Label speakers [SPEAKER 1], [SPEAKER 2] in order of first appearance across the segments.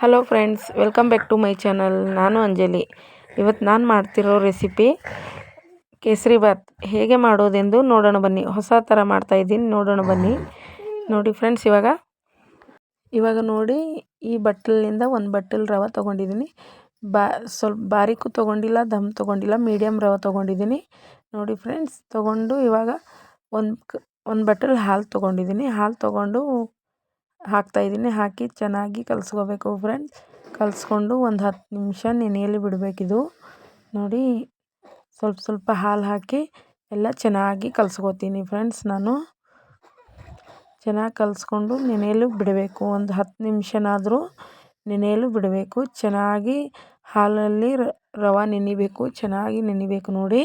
[SPEAKER 1] Hello friends, welcome back to my channel. ನಾನು ಅಂಜಲಿ. ಇವತ್ತು ನಾನು ಮಾಡ್ತಿರೋ ರೆಸಿಪಿ ಕೇಸರಿಬಾತ್ ಹೇಗೆ ಮಾಡೋದೆಂದು ನೋಡೋಣ ಬನ್ನಿ. ಹೊಸ ಥರ ಮಾಡ್ತಾಯಿದ್ದೀನಿ, ನೋಡೋಣ ಬನ್ನಿ. ನೋಡಿ ಫ್ರೆಂಡ್ಸ್, ಇವಾಗ ನೋಡಿ, ಈ ಬಟ್ಟಲಿನಿಂದ ಒಂದು ಬಟ್ಟಲು ರವೆ ತೊಗೊಂಡಿದ್ದೀನಿ. ಸ್ವಲ್ಪ ಬಾರೀಕು ತೊಗೊಂಡಿಲ್ಲ, ದಮ್ ತೊಗೊಂಡಿಲ್ಲ, ಮೀಡಿಯಮ್ ರವೆ ತೊಗೊಂಡಿದ್ದೀನಿ. ನೋಡಿ ಫ್ರೆಂಡ್ಸ್, ತೊಗೊಂಡು ಇವಾಗ ಒಂದು ಬಟ್ಟಲು ಹಾಲು ತೊಗೊಂಡಿದ್ದೀನಿ. ಹಾಲು ತೊಗೊಂಡು ಹಾಕ್ತಾಯಿದ್ದೀನಿ. ಹಾಕಿ ಚೆನ್ನಾಗಿ ಕಲಿಸ್ಕೋಬೇಕು ಫ್ರೆಂಡ್ಸ್. ಕಲಿಸ್ಕೊಂಡು ಒಂದು 10 ನಿಮಿಷ ನೆನೆಯಲು ಬಿಡಬೇಕಿದು. ನೋಡಿ, ಸ್ವಲ್ಪ ಹಾಲು ಹಾಕಿ ಎಲ್ಲ ಚೆನ್ನಾಗಿ ಕಲಿಸ್ಕೋತೀನಿ ಫ್ರೆಂಡ್ಸ್. ನಾನು ಚೆನ್ನಾಗಿ ಕಲಿಸ್ಕೊಂಡು ನೆನೆಯಲು ಬಿಡಬೇಕು. ಒಂದು 10 ನಿಮಿಷನಾದರೂ ನೆನೆಯಲು ಬಿಡಬೇಕು. ಚೆನ್ನಾಗಿ ಹಾಲಲ್ಲಿ ರವೆ ನೆನಿಬೇಕು, ಚೆನ್ನಾಗಿ ನೆನಿಬೇಕು. ನೋಡಿ,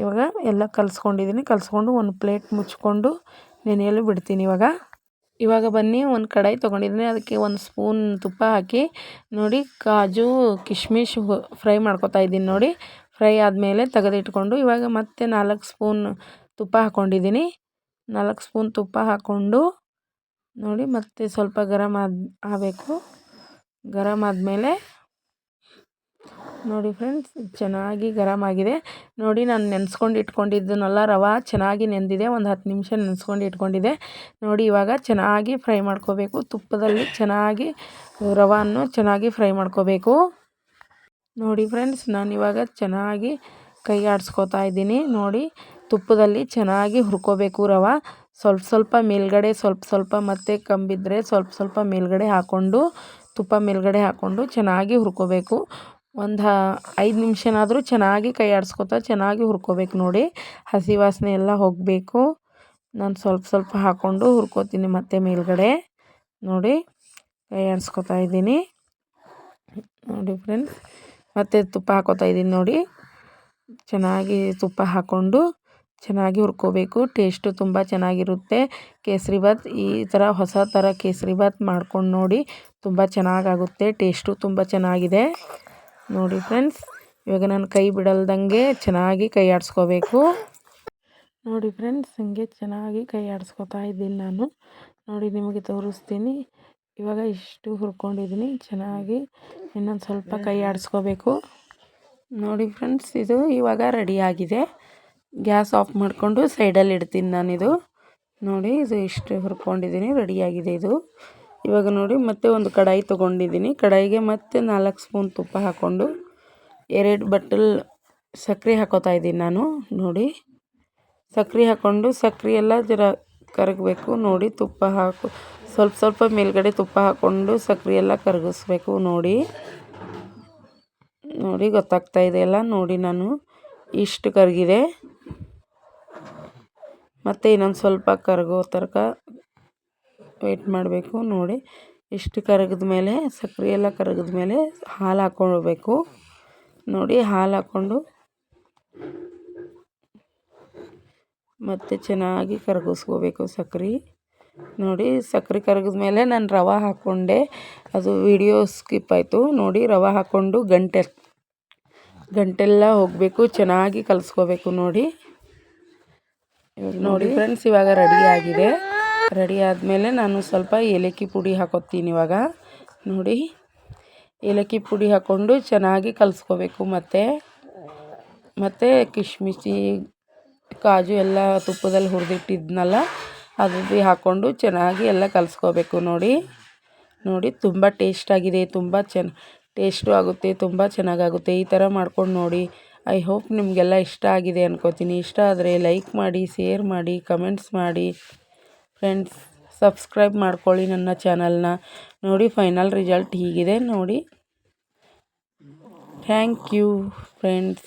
[SPEAKER 1] ಇವಾಗ ಎಲ್ಲ ಕಲಿಸ್ಕೊಂಡಿದ್ದೀನಿ. ಕಲಿಸ್ಕೊಂಡು ಒಂದು ಪ್ಲೇಟ್ ಮುಚ್ಕೊಂಡು ನೆನೆಯಲು ಬಿಡ್ತೀನಿ. ಇವಾಗ ಬನ್ನಿ, ಒಂದು ಕಡಾಯಿ ತೊಗೊಂಡಿದ್ದೀನಿ. ಅದಕ್ಕೆ ಒಂದು ಸ್ಪೂನ್ ತುಪ್ಪ ಹಾಕಿ ನೋಡಿ, ಕಾಜು ಕಿಶ್ಮಿಶ್ ಫ್ರೈ ಮಾಡ್ಕೊತಾ ಇದ್ದೀನಿ. ನೋಡಿ, ಫ್ರೈ ಆದಮೇಲೆ ತೆಗೆದಿಟ್ಕೊಂಡು ಇವಾಗ ಮತ್ತೆ 4 ಸ್ಪೂನ್ ತುಪ್ಪ ಹಾಕ್ಕೊಂಡಿದ್ದೀನಿ. 4 ಸ್ಪೂನ್ ತುಪ್ಪ ಹಾಕ್ಕೊಂಡು ನೋಡಿ, ಮತ್ತೆ ಸ್ವಲ್ಪ ಗರಮ್ ಆಗಬೇಕು. ಗರಮ್ ಆದಮೇಲೆ ನೋಡಿ ಫ್ರೆಂಡ್ಸ್, ಚೆನ್ನಾಗಿ ಗರಮ್ ಆಗಿದೆ. ನೋಡಿ, ನಾನು ನೆನೆಸ್ಕೊಂಡು ಇಟ್ಕೊಂಡಿದ್ದನ್ನೆಲ್ಲ ರವೆ ಚೆನ್ನಾಗಿ ನೆಂದಿದೆ. ಒಂದು 10 ನಿಮಿಷ ನೆನೆಸ್ಕೊಂಡು ಇಟ್ಕೊಂಡಿದ್ದೆ. ನೋಡಿ, ಇವಾಗ ಚೆನ್ನಾಗಿ ಫ್ರೈ ಮಾಡ್ಕೋಬೇಕು. ತುಪ್ಪದಲ್ಲಿ ಚೆನ್ನಾಗಿ ರವೆಯನ್ನು ಚೆನ್ನಾಗಿ ಫ್ರೈ ಮಾಡ್ಕೋಬೇಕು. ನೋಡಿ ಫ್ರೆಂಡ್ಸ್, ನಾನು ಇವಾಗ ಚೆನ್ನಾಗಿ ಕೈ ಆಡಿಸ್ಕೋತಾ ಇದ್ದೀನಿ. ನೋಡಿ, ತುಪ್ಪದಲ್ಲಿ ಚೆನ್ನಾಗಿ ಹುರ್ಕೋಬೇಕು ರವೆ. ಸ್ವಲ್ಪ ಮೇಲ್ಗಡೆ ಸ್ವಲ್ಪ ಮತ್ತು ಕಂಬಿದ್ರೆ ಸ್ವಲ್ಪ ಮೇಲ್ಗಡೆ ಹಾಕ್ಕೊಂಡು, ತುಪ್ಪ ಮೇಲ್ಗಡೆ ಹಾಕ್ಕೊಂಡು ಚೆನ್ನಾಗಿ ಹುರ್ಕೋಬೇಕು. ಒಂದು 5 ನಿಮಿಷನಾದರೂ ಚೆನ್ನಾಗಿ ಕೈ ಆಡಿಸ್ಕೊತಾ ಚೆನ್ನಾಗಿ ಹುರ್ಕೋಬೇಕು. ನೋಡಿ, ಹಸಿ ವಾಸನೆ ಎಲ್ಲ ಹೋಗಬೇಕು. ನಾನು ಸ್ವಲ್ಪ ಹಾಕ್ಕೊಂಡು ಹುರ್ಕೋತೀನಿ ಮತ್ತೆ ಮೇಲ್ಗಡೆ. ನೋಡಿ, ಕೈ ಆಡಿಸ್ಕೊತಾ ಇದ್ದೀನಿ. ನೋಡಿ ಫ್ರೆಂಡ್ಸ್, ಮತ್ತೆ ತುಪ್ಪ ಹಾಕೋತಾ ಇದ್ದೀನಿ. ನೋಡಿ, ಚೆನ್ನಾಗಿ ತುಪ್ಪ ಹಾಕ್ಕೊಂಡು ಚೆನ್ನಾಗಿ ಹುರ್ಕೋಬೇಕು. ಟೇಸ್ಟು ತುಂಬ ಚೆನ್ನಾಗಿರುತ್ತೆ ಕೇಸರಿಬಾತ್. ಈ ಥರ ಹೊಸ ಥರ ಕೇಸರಿಬಾತ್ ಮಾಡ್ಕೊಂಡು ನೋಡಿ, ತುಂಬ ಚೆನ್ನಾಗಾಗುತ್ತೆ. ಟೇಸ್ಟು ತುಂಬ ಚೆನ್ನಾಗಿದೆ. ನೋಡಿ ಫ್ರೆಂಡ್ಸ್, ಇವಾಗ ನಾನು ಕೈ ಬಿಡಲ್ದಂಗೆ ಚೆನ್ನಾಗಿ ಕೈ ಆಡಿಸ್ಕೋಬೇಕು. ನೋಡಿ ಫ್ರೆಂಡ್ಸ್, ಹಿಂಗೆ ಚೆನ್ನಾಗಿ ಕೈ ಆಡಿಸ್ಕೋತಾ ಇದ್ದೀನಿ ನಾನು. ನೋಡಿ, ನಿಮಗೆ ತೋರಿಸ್ತೀನಿ. ಇವಾಗ ಇಷ್ಟು ಹುರ್ಕೊಂಡಿದ್ದೀನಿ. ಚೆನ್ನಾಗಿ ಇನ್ನೊಂದು ಸ್ವಲ್ಪ ಕೈ ಆಡಿಸ್ಕೋಬೇಕು. ನೋಡಿ ಫ್ರೆಂಡ್ಸ್, ಇದು ಇವಾಗ ರೆಡಿಯಾಗಿದೆ. ಗ್ಯಾಸ್ ಆಫ್ ಮಾಡಿಕೊಂಡು ಸೈಡಲ್ಲಿ ಇಡ್ತೀನಿ ನಾನಿದು. ನೋಡಿ, ಇದು ಇಷ್ಟು ಹುರ್ಕೊಂಡಿದ್ದೀನಿ, ರೆಡಿಯಾಗಿದೆ ಇದು. ಇವಾಗ ನೋಡಿ, ಮತ್ತೆ ಒಂದು ಕಡಾಯಿ ತೊಗೊಂಡಿದ್ದೀನಿ. ಕಡಾಯಿಗೆ ಮತ್ತೆ 4 ಸ್ಪೂನ್ ತುಪ್ಪ ಹಾಕ್ಕೊಂಡು 2 ಬಟ್ಟಲು ಸಕ್ಕರೆ ಹಾಕೋತಾ ಇದ್ದೀನಿ ನಾನು. ನೋಡಿ, ಸಕ್ಕರೆ ಹಾಕ್ಕೊಂಡು ಸಕ್ಕರೆ ಎಲ್ಲ ಜರ ಕರಗಬೇಕು. ನೋಡಿ, ತುಪ್ಪ ಹಾಕು ಸ್ವಲ್ಪ ಮೇಲ್ಗಡೆ ತುಪ್ಪ ಹಾಕ್ಕೊಂಡು ಸಕ್ಕರೆ ಎಲ್ಲ ಕರಗಿಸ್ಬೇಕು. ನೋಡಿ, ಗೊತ್ತಾಗ್ತಾ ಇದೆ ಎಲ್ಲ. ನೋಡಿ, ನಾನು ಇಷ್ಟು ಕರಗಿದೆ. ಮತ್ತು ಇನ್ನೊಂದು ಸ್ವಲ್ಪ ಕರಗೋ ತನಕ ವೆಯ್ಟ್ ಮಾಡಬೇಕು. ನೋಡಿ, ಇಷ್ಟು ಕರಗಿದ ಮೇಲೆ, ಸಕ್ಕರೆ ಎಲ್ಲ ಕರಗಿದ ಮೇಲೆ ಹಾಲು ಹಾಕ್ಕೊಳ್ಬೇಕು. ನೋಡಿ, ಹಾಲು ಹಾಕ್ಕೊಂಡು ಮತ್ತು ಚೆನ್ನಾಗಿ ಕರಗಿಸ್ಕೋಬೇಕು ಸಕ್ಕರೆ. ನೋಡಿ, ಸಕ್ಕರೆ ಕರಗಿದ ಮೇಲೆ ನಾನು ರವೆ ಹಾಕ್ಕೊಂಡೆ. ಅದು ವಿಡಿಯೋ ಸ್ಕಿಪ್ ಆಯಿತು. ನೋಡಿ, ರವೆ ಹಾಕ್ಕೊಂಡು ಗಂಟೆಲ್ಲ ಹೋಗಬೇಕು. ಚೆನ್ನಾಗಿ ಕಲಿಸ್ಕೋಬೇಕು. ನೋಡಿ ಫ್ರೆಂಡ್ಸ್, ಇವಾಗ ರೆಡಿಯಾಗಿದೆ. ರೆಡಿ ಆದಮೇಲೆ ನಾನು ಸ್ವಲ್ಪ ಏಲಕ್ಕಿ ಪುಡಿ ಹಾಕೋತೀನಿ ಇವಾಗ. ನೋಡಿ, ಏಲಕ್ಕಿ ಪುಡಿ ಹಾಕ್ಕೊಂಡು ಚೆನ್ನಾಗಿ ಕಲಿಸ್ಕೋಬೇಕು. ಮತ್ತು ಕಿಶ್ಮಿಶಿ ಕಾಜು ಎಲ್ಲ ತುಪ್ಪದಲ್ಲಿ ಹುರಿದಿಟ್ಟಿದ್ನಲ್ಲ, ಅದು ಹಾಕ್ಕೊಂಡು ಚೆನ್ನಾಗಿ ಎಲ್ಲ ಕಲಿಸ್ಕೋಬೇಕು. ನೋಡಿ, ತುಂಬ ಟೇಸ್ಟಾಗಿದೆ. ತುಂಬ ಟೇಸ್ಟು ಆಗುತ್ತೆ, ತುಂಬ ಚೆನ್ನಾಗಾಗುತ್ತೆ. ಈ ಥರ ಮಾಡ್ಕೊಂಡು ನೋಡಿ. ಐ ಹೋಪ್ ನಿಮಗೆಲ್ಲ ಇಷ್ಟ ಆಗಿದೆ ಅನ್ಕೋತೀನಿ. ಇಷ್ಟ ಆದರೆ ಲೈಕ್ ಮಾಡಿ, ಶೇರ್ ಮಾಡಿ, ಕಮೆಂಟ್ಸ್ ಮಾಡಿ ಫ್ರೆಂಡ್ಸ್. ಸಬ್ಸ್ಕ್ರೈಬ್ ಮಾಡ್ಕೊಳ್ಳಿ ನನ್ನ ಚಾನಲ್ನ. ನೋಡಿ, ಫೈನಲ್ ರಿಸಲ್ಟ್ ಹೀಗಿದೆ ನೋಡಿ. Thank you friends.